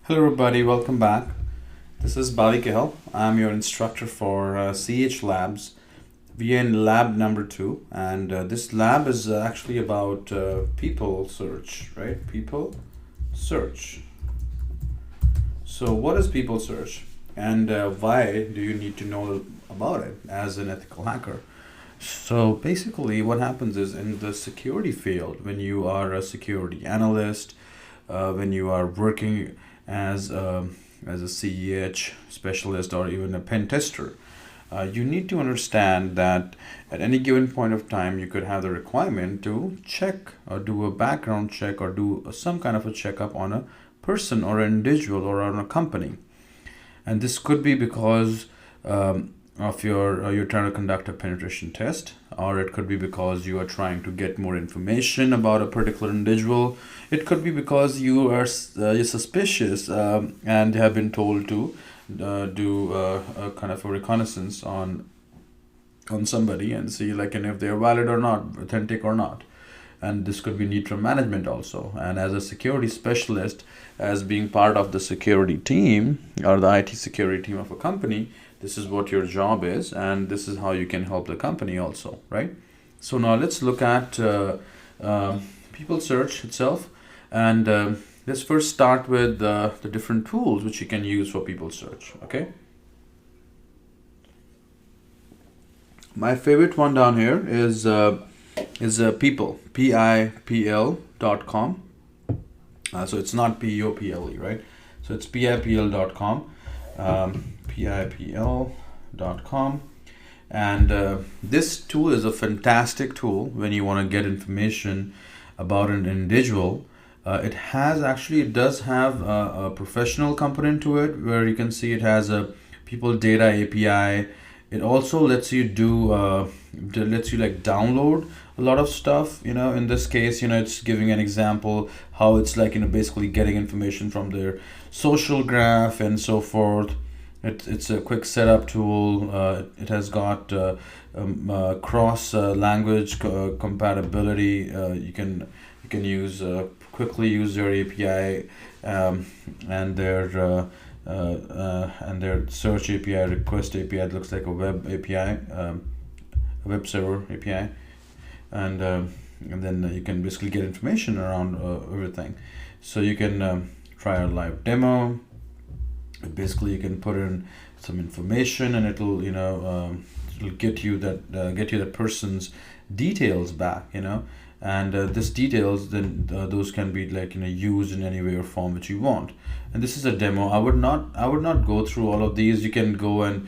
Hello everybody, welcome back. This is Bali Kehal. I'm your instructor for CH Labs. We are in lab number 2, and this lab is actually about people search, right? People search. So what is people search, and why do you need to know about it as an ethical hacker? So basically what happens is, in the security field, when you are a security analyst, when you are working as a CEH specialist or even a pen tester, you need to understand that at any given point of time you could have the requirement to check or do a background check or do some kind of a checkup on a person or an individual or on a company. And this could be because of you're trying to conduct a penetration test, or it could be because you are trying to get more information about a particular individual. It could be because you're suspicious and have been told to do a kind of a reconnaissance on somebody and see if they're valid or not, authentic or not. And this could be need from management also. And as a security specialist, as being part of the security team or the IT security team of a company, this is what your job is, and this is how you can help the company also, right? So now let's look at people search itself, and let's first start with the different tools which you can use for people search. Okay. My favorite one down here is people, PIPL.com. So it's not POPLE, right? So it's PIPL.com, PIPL.com. And this tool is a fantastic tool when you want to get information about an individual. It does have a professional component to it, where you can see it has a people data API. It also lets you download a lot of stuff. In this case, it's giving an example how it's basically getting information from their social graph and so forth. It's a quick setup tool. It has got cross language compatibility. You can use quickly use your API and their search API, request API. It looks like a web API, a web server API, and then you can basically get information around everything. So you can try a live demo. Basically, you can put in some information, and it'll get you that person's details back. And this details, then those can be used in any way or form which you want. And this is a demo. I would not go through all of these. You can go and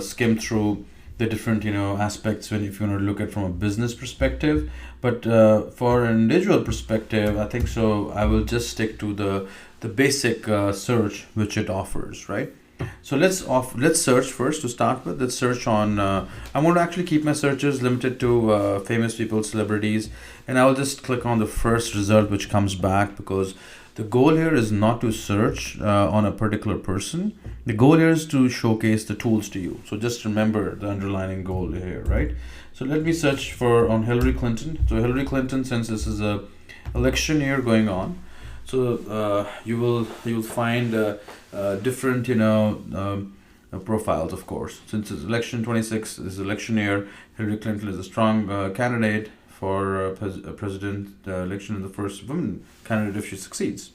skim through the different aspects if you want to look at from a business perspective. But for an individual perspective, I think so I will just stick to the basic search which it offers, right? So let's search first to start with. Let's search on I want to actually keep my searches limited to famous people, celebrities, and I'll just click on the first result which comes back, because the goal here is not to search on a particular person. The goal here is to showcase the tools to you. So just remember the underlying goal here, right? So let me search on Hillary Clinton. So Hillary Clinton, since this is a election year going on, so you will find different profiles, of course. Since it's election 26 is election year, Hillary Clinton is a strong candidate for president election, and the first woman candidate if she succeeds,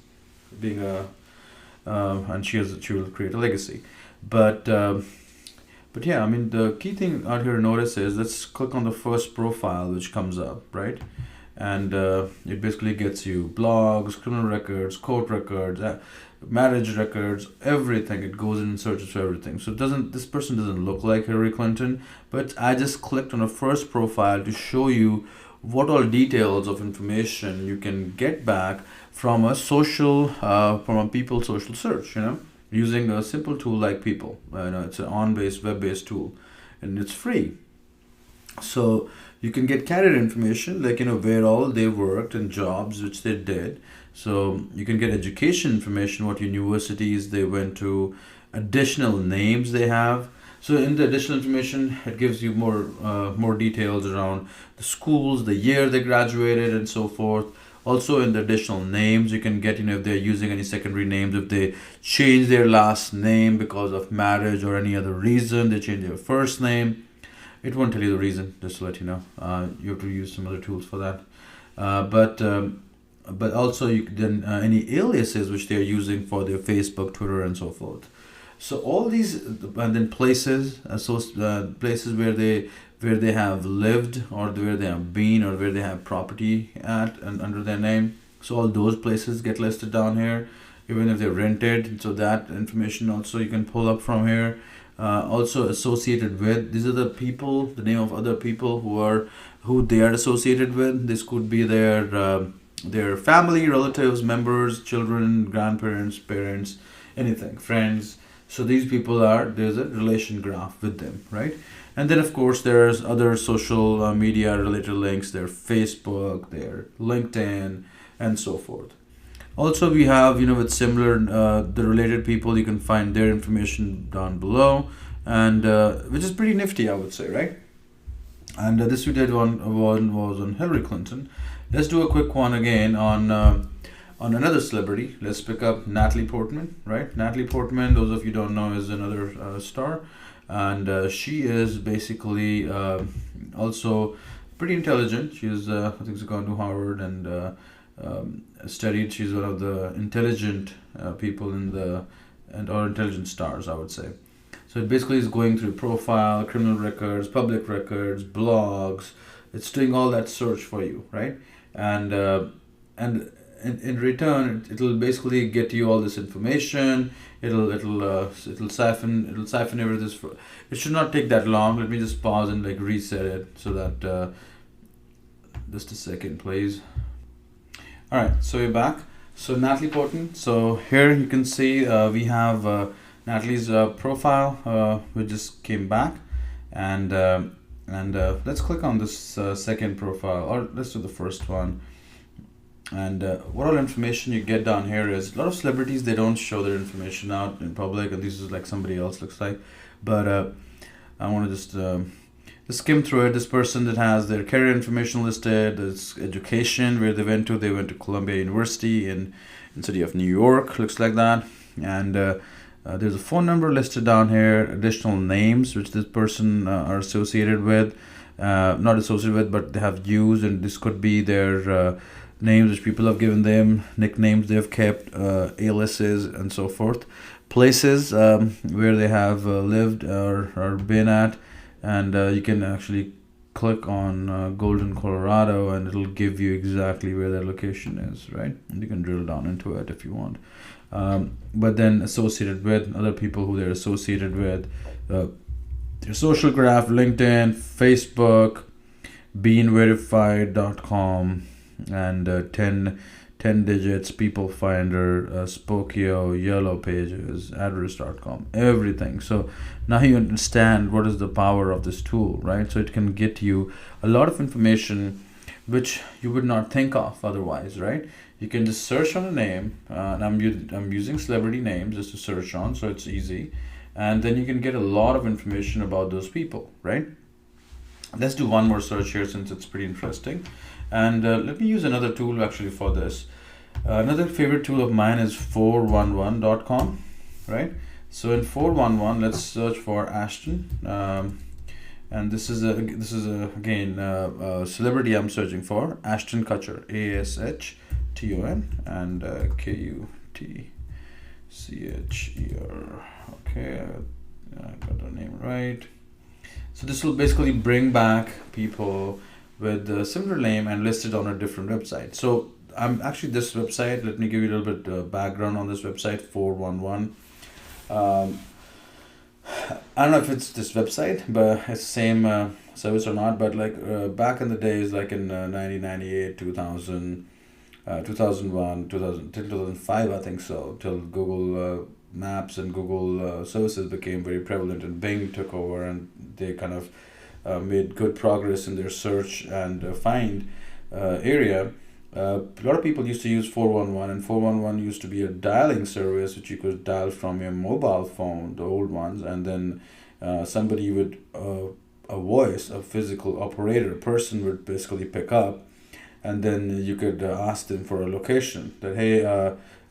being and she will create a legacy. But yeah, the key thing out here to notice is, let's click on the first profile which comes up, right? And it basically gets you blogs, criminal records, court records, marriage records, everything. It goes in and searches for everything. So this person doesn't look like Hillary Clinton, but I just clicked on a first profile to show you what all details of information you can get back from a people social search, using a simple tool like People. It's an web-based tool, and it's free. So you can get candidate information, where all they worked and jobs which they did. So you can get education information, what universities they went to, additional names they have. So in the additional information, it gives you more details around the schools, the year they graduated, and so forth. Also in the additional names, you can get, if they're using any secondary names, if they change their last name because of marriage or any other reason, they change their first name. It won't tell you the reason, just to let you know. You have to use some other tools for that. But also you then any aliases which they're using for their Facebook, Twitter, and so forth. So all these, and then places, places where they have lived, or where they have been, or where they have property at and under their name. So all those places get listed down here, even if they're rented. So that information also you can pull up from here. Also associated with, these are the people, the name of other people who they are associated with. This could be their family, relatives, members, children, grandparents, parents, anything, friends. So these people there's a relation graph with them, right? And then of course there's other social media related links, their Facebook, their LinkedIn, and so forth. Also we have, with similar, the related people, you can find their information down below, and which is pretty nifty, I would say, right? And this we did one was on Hillary Clinton. Let's do a quick one again on another celebrity. Let's pick up Natalie Portman, right? Natalie Portman, those of you don't know, is another star, and she is basically also pretty intelligent. She's I think she's gone to Harvard and studied. She's one of the intelligent people or intelligent stars, I would say. So it basically is going through profile, criminal records, public records, blogs. It's doing all that search for you, right? And in return, it'll basically get you all this information. It'll siphon everything. It should not take that long. Let me just pause and reset it so that just a second, please. All right, so we're back. So Natalie Portman. So here you can see we have Natalie's profile, which just came back, and let's click on this second profile, or let's do the first one. And what all information you get down here is a lot of celebrities, they don't show their information out in public, and this is like somebody else looks like. But I want to just skim through it. This person that has their career information listed, this education, where they went to Columbia University in city of New York, looks like that. And there's a phone number listed down here, additional names which this person are associated with, not associated with, but they have used, and this could be their names which people have given them, nicknames they have kept, aliases, and so forth. Places where they have lived or been at, and you can actually click on Golden, Colorado, and it'll give you exactly where their location is, right? And you can drill down into it if you want. But then associated with other people who they're associated with, their social graph, LinkedIn, Facebook, beanverified.com, and 10 digits, People Finder, Spokeo, Yellow Pages, address.com, everything. So now you understand what is the power of this tool, right? So it can get you a lot of information which you would not think of otherwise, right? You can just search on a name, and I'm using celebrity names just to search on, so it's easy. And then you can get a lot of information about those people, right? Let's do one more search here since it's pretty interesting. And let me use another tool actually for this. Another favorite tool of mine is 411.com, right? So in 411, let's search for Ashton. And this is again a celebrity I'm searching for, Ashton Kutcher, ASHTON, and KUTCHER. Okay, I got the name right. So this will basically bring back people with a similar name and listed on a different website. So I'm actually this website. Let me give you a little bit background on this website, 411. I don't know if it's this website, but it's the same service or not. But back in the days, like in 1998, 2000, 2001, 2000 till 2005, I think so, till Google Maps and Google services became very prevalent, and Bing took over, and they kind of made good progress in their search and find area. A lot of people used to use 411, and 411 used to be a dialing service which you could dial from your mobile phone, the old ones, and then somebody would, a voice, a physical operator, a person would basically pick up and then you could ask them for a location. That hey,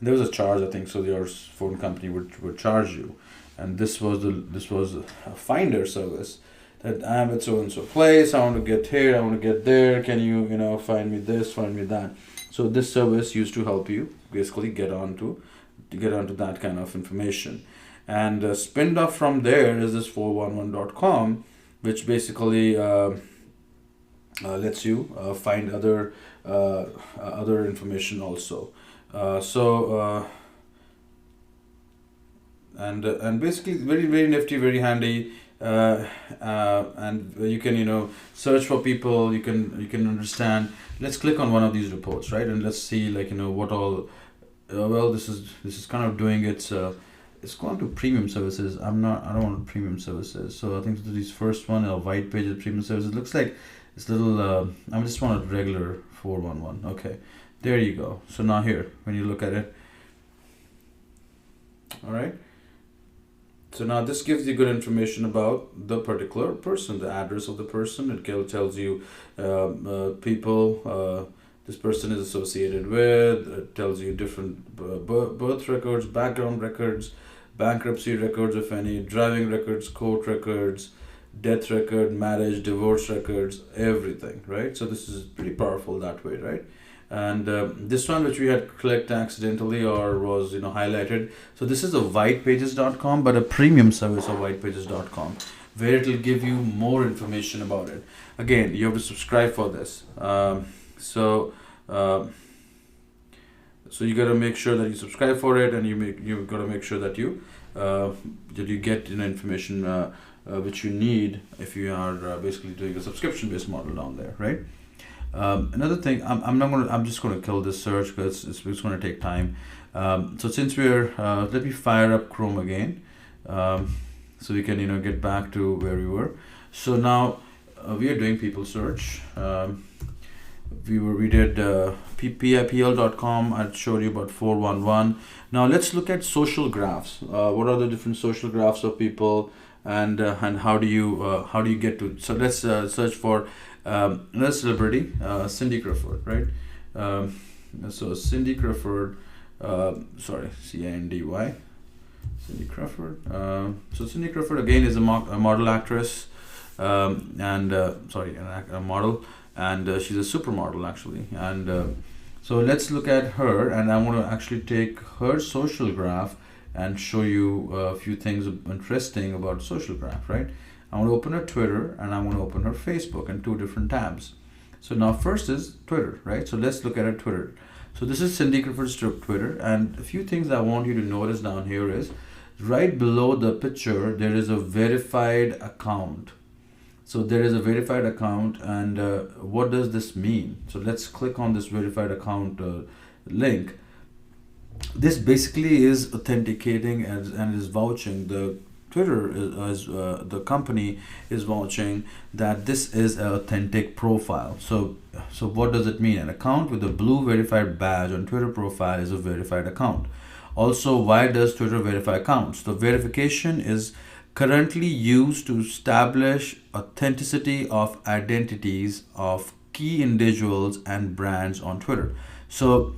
there was a charge, I think, so your phone company would charge you, and this was a finder service. That I'm at so and so place. I want to get here. I want to get there. Can you find me this, find me that? So this service used to help you basically get onto that kind of information. And spinned off from there is this 411.com, which basically lets you find other information also. And basically very very nifty, very handy. And you can search for people. You can understand. Let's click on one of these reports, right? And let's see what all. Well, this is kind of doing it's gone to premium services. I don't want premium services. So I think these first one, white pages premium services. Looks like it's little. I just want a regular 411. Okay, there you go. So now here, when you look at it, all right. So now this gives you good information about the particular person, the address of the person. It tells you people this person is associated with. It tells you different birth records, background records, bankruptcy records, if any, driving records, court records, death record, marriage, divorce records, everything, right? So this is pretty powerful that way, right? And this one which we had clicked accidentally or was highlighted. So this is a whitepages.com, but a premium service of whitepages.com, where it will give you more information about it. Again, you have to subscribe for this. So you got to make sure that you subscribe for it, and you got to make sure that you get information which you need if you are basically doing a subscription based model down there, right? Another thing, I'm just gonna kill this search because it's gonna take time. So since we're let me fire up Chrome again, so we can get back to where we were. So now we are doing people search. We did pipl.com. I showed you about 411. Now let's look at social graphs. What are the different social graphs of people, and how do you get to? So let's search for another celebrity, Cindy Crawford, right? So Cindy Crawford, sorry, Cindy, Cindy Crawford. So Cindy Crawford again is a model actress, and a model. And she's a supermodel actually. And so let's look at her, and I want to actually take her social graph and show you a few things interesting about social graph, right? I want to open her Twitter and I want to open her Facebook in two different tabs. So now first is Twitter, right? So let's look at her Twitter. So this is Cindy Crawford's Twitter, and a few things I want you to notice down here is right below the picture there is a verified account. So there is a verified account, and what does this mean? So let's click on this verified account link. This basically is authenticating and is vouching. The Twitter the company is vouching that this is an authentic profile. So what does it mean? An account with a blue verified badge on Twitter profile is a verified account. Also, why does Twitter verify accounts? The verification is currently used to establish authenticity of identities of key individuals and brands on Twitter. So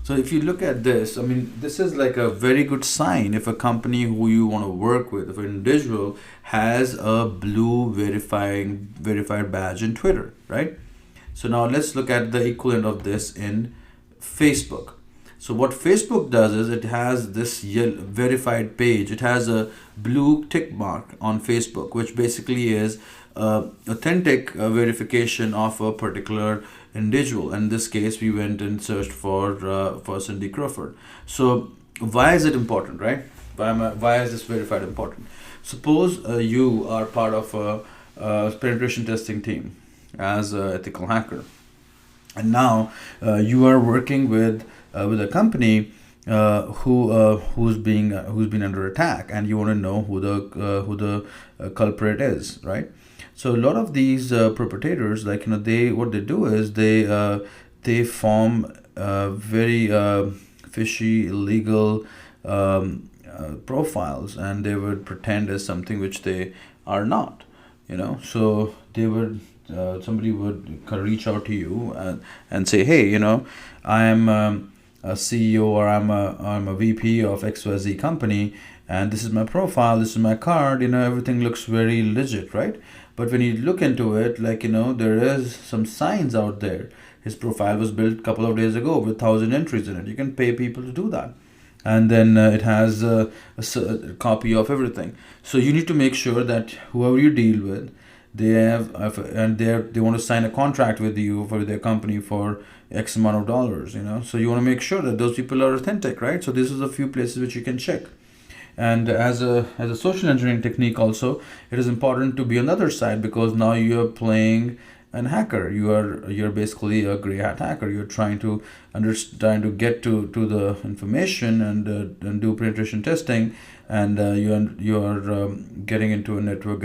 if you look at this, I mean, this is like a very good sign if a company who you want to work with, if an individual has a blue verified badge in Twitter, right? So now let's look at the equivalent of this in Facebook. So what Facebook does is it has this verified page. It has a blue tick mark on Facebook, which basically is authentic verification of a particular individual. In this case, we went and searched for Cindy Crawford. So why is it important, right? Why is this verified important? Suppose you are part of a penetration testing team as an ethical hacker, and now you are working with a company who's been under attack, and you want to know who the culprit is, right? So a lot of these perpetrators, what they do is they form very fishy, illegal profiles, and they would pretend as something which they are not. So they would somebody would reach out to you and say, hey, I am a CEO, or I'm a VP of XYZ company, and this is my profile, this is my card, everything looks very legit, right? But when you look into it, there is some signs out there. His profile was built a couple of days ago with 1,000 entries in it. You can pay people to do that. And then it has a copy of everything. So you need to make sure that whoever you deal with, they want to sign a contract with you for their company for X amount of dollars. So you want to make sure that those people are authentic, right? So this is a few places which you can check. And as a social engineering technique also, it is important to be on the other side, because now you're playing an hacker. You're basically a gray hat hacker. You're trying to get to the information and do penetration testing, and you're getting into a network,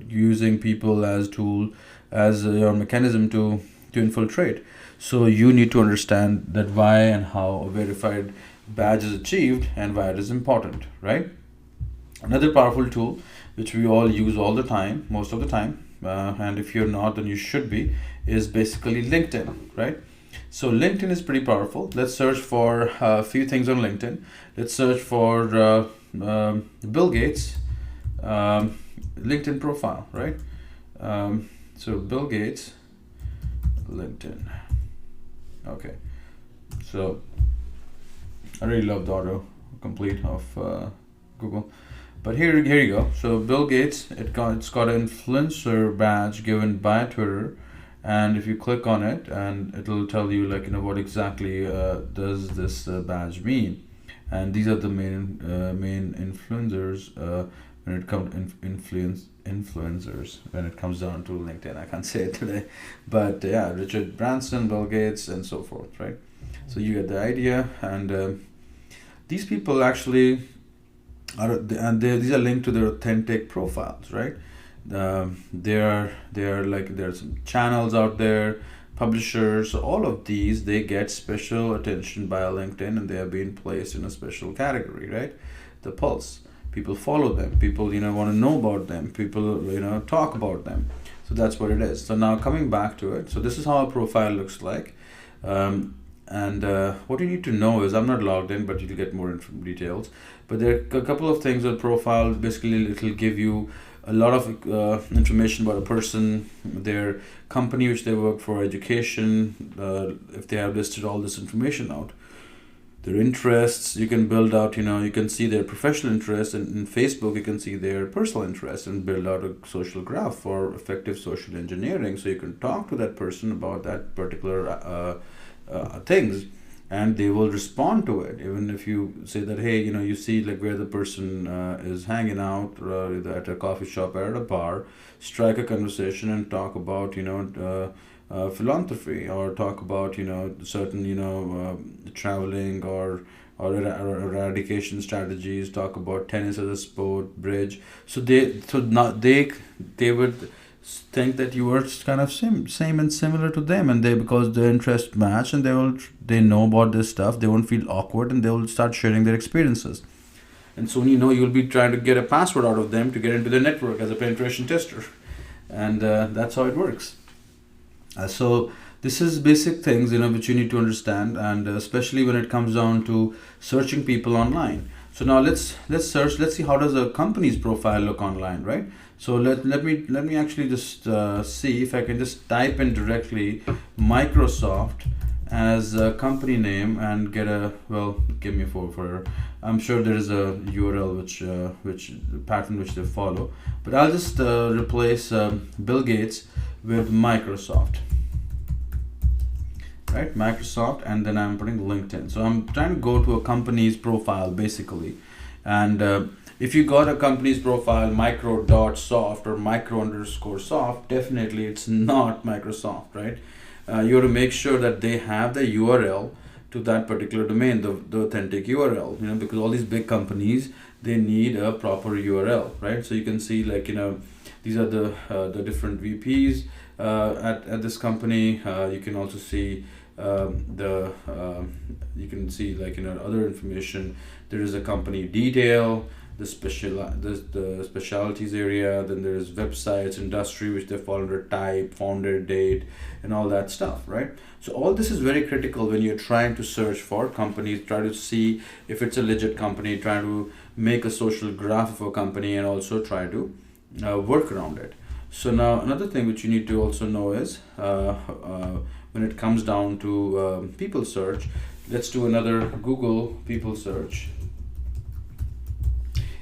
using people as tool, as your mechanism to infiltrate. So you need to understand that why and how a verified badge is achieved and why it is important, right? Another powerful tool which we all use all the time, most of the time, and if you're not, then you should be, is basically LinkedIn, right? So LinkedIn is pretty powerful. Let's search for a few things on LinkedIn. Let's search for Bill Gates LinkedIn profile, right? So Bill Gates LinkedIn. Okay, so I really love the autocomplete of Google. But here you go. So Bill Gates, it's got an influencer badge given by Twitter, and if you click on it, and it'll tell you what exactly does this badge mean. And these are the main influencers when it comes influencers when it comes down to LinkedIn. I can't say it today, but yeah, Richard Branson, Bill Gates, and so forth, right? So you get the idea, and these people actually these are linked to their authentic profiles, right? There's some channels out there, publishers. All of these, they get special attention by LinkedIn, and they are being placed in a special category, right? The pulse. People follow them. People want to know about them. People talk about them. So that's what it is. So now coming back to it. So this is how a profile looks like. And what you need to know is, I'm not logged in, but you'll get more details. But there are a couple of things with profile. Basically, it'll give you a lot of information about a person, their company which they work for, education, if they have listed all this information out. Their interests, you can build out, you can see their professional interests, and in Facebook you can see their personal interests, and build out a social graph for effective social engineering. So you can talk to that person about that particular things, and they will respond to it. Even if you say that, hey, you see where the person is hanging out, at a coffee shop or at a bar, strike a conversation and talk about philanthropy, or talk about certain traveling or eradication strategies, talk about tennis as a sport, bridge. So they would think that you are kind of same and similar to them, and because their interests match, and they know about this stuff, they won't feel awkward, and they will start sharing their experiences. And soon you'll be trying to get a password out of them to get into their network as a penetration tester, and that's how it works. So this is basic things which you need to understand, and especially when it comes down to searching people online. So now let's search. Let's see how does a company's profile look online, right? So let me actually just see if I can just type in directly Microsoft as a company name and get give me a for I'm sure there is a URL which pattern which they follow, but I'll just replace Bill Gates with Microsoft, right? Microsoft, and then I'm putting LinkedIn. So I'm trying to go to a company's profile basically, and if you got a company's profile micro.soft or micro_soft, definitely it's not Microsoft, right? You have to make sure that they have the URL to that particular domain, the authentic URL, because all these big companies, they need a proper URL, right? So you can see these are the different VPs at this company. You can also see you can see other information. There is a company detail, the specialties area. Then there's websites, industry, which they fall under, type, founder, date, and all that stuff, right? So all this is very critical when you're trying to search for companies, try to see if it's a legit company, try to make a social graph of a company, and also try to work around it. So now another thing which you need to also know is when it comes down to people search, let's do another Google people search.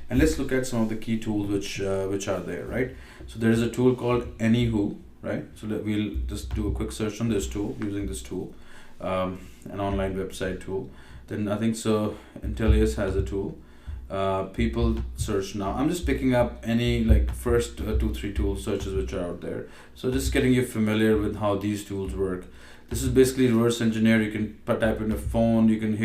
And let's look at some of the key tools which are there, right? So there is a tool called Anywho, right? So we'll just do a quick search on this tool, using this tool, an online website tool. Then I think so Intellius has a tool. People search now. I'm just picking up any like first 2-3 tool searches which are out there. So just getting you familiar with how these tools work. This is basically reverse engineer. You can type in a phone. You can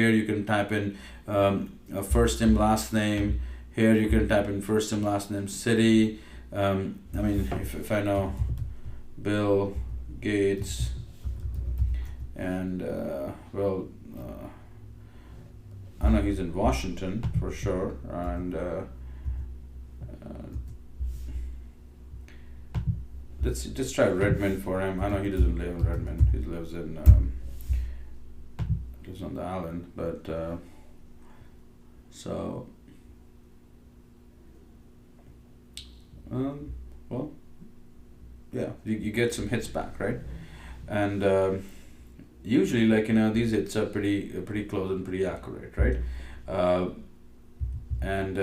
type in a first name, last name. Here you can type in first name, last name, city. I mean, if I know Bill Gates and I know he's in Washington for sure, and let's just try Redmond for him. I know he doesn't live in Redmond. He lives on the island, but well, yeah, you get some hits back, right? And usually, like, these hits are pretty close and pretty accurate, right? And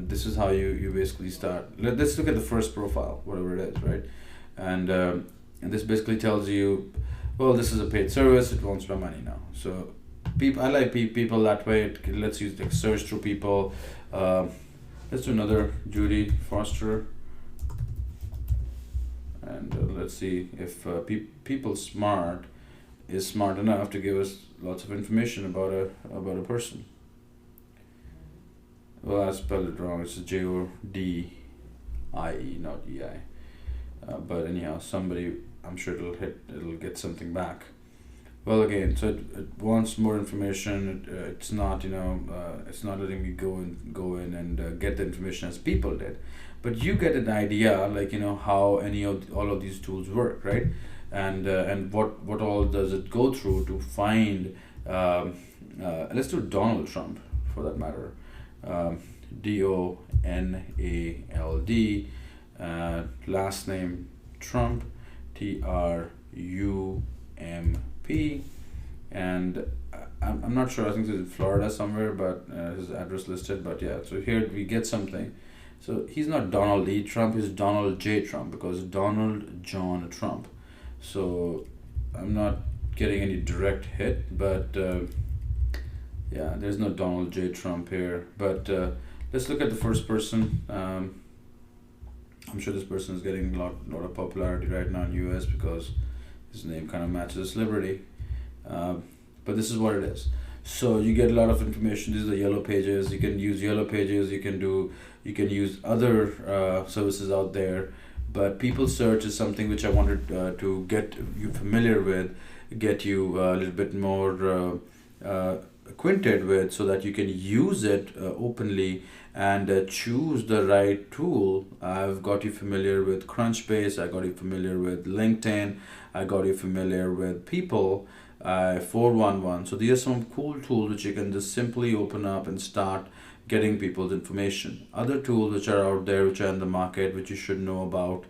this is how you basically start. Let's look at the first profile, whatever it is, right? And this basically tells you, well, this is a paid service. It wants my money now. So I like people that way. It lets you like search through people. Let's do another Judy Foster. And let's see if people smart is smart enough to give us lots of information about a person. Well, I spelled it wrong. It's Jodie, not EI. But anyhow, somebody, I'm sure it'll get something back. Well, again, so it wants more information. It's not it's not letting me go in and get the information as people did. But you get an idea, like how all of these tools work, right? And what all does it go through to find? Let's do Donald Trump for that matter. DONALD, last name Trump, TRUMP, and I'm not sure. I think it's in Florida somewhere, but his address listed. But yeah, so here we get something. So he's not Donald E. Trump, he's Donald J. Trump, because Donald John Trump. So I'm not getting any direct hit, but yeah, there's no Donald J. Trump here. But let's look at the first person. I'm sure this person is getting a lot of popularity right now in US because his name kind of matches a celebrity. But this is what it is. So you get a lot of information. These are the yellow pages. You can use yellow pages. You can use other services out there. But people search is something which I wanted to get you familiar with, get you a little bit more acquainted with, so that you can use it openly and choose the right tool. I've got you familiar with Crunchbase. I got you familiar with LinkedIn. I got you familiar with People. 411. So these are some cool tools which you can just simply open up and start getting people's information. Other tools which are out there, which are in the market, which you should know about,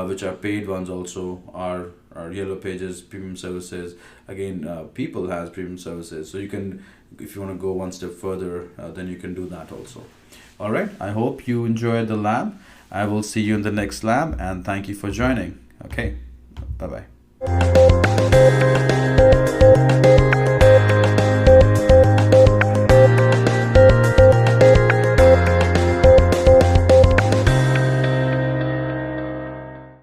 which are paid ones also, are Yellow Pages, premium services. Again, People has premium services. So you can, if you want to go one step further, then you can do that also. All right. I hope you enjoyed the lab. I will see you in the next lab, and thank you for joining. Okay. Bye-bye.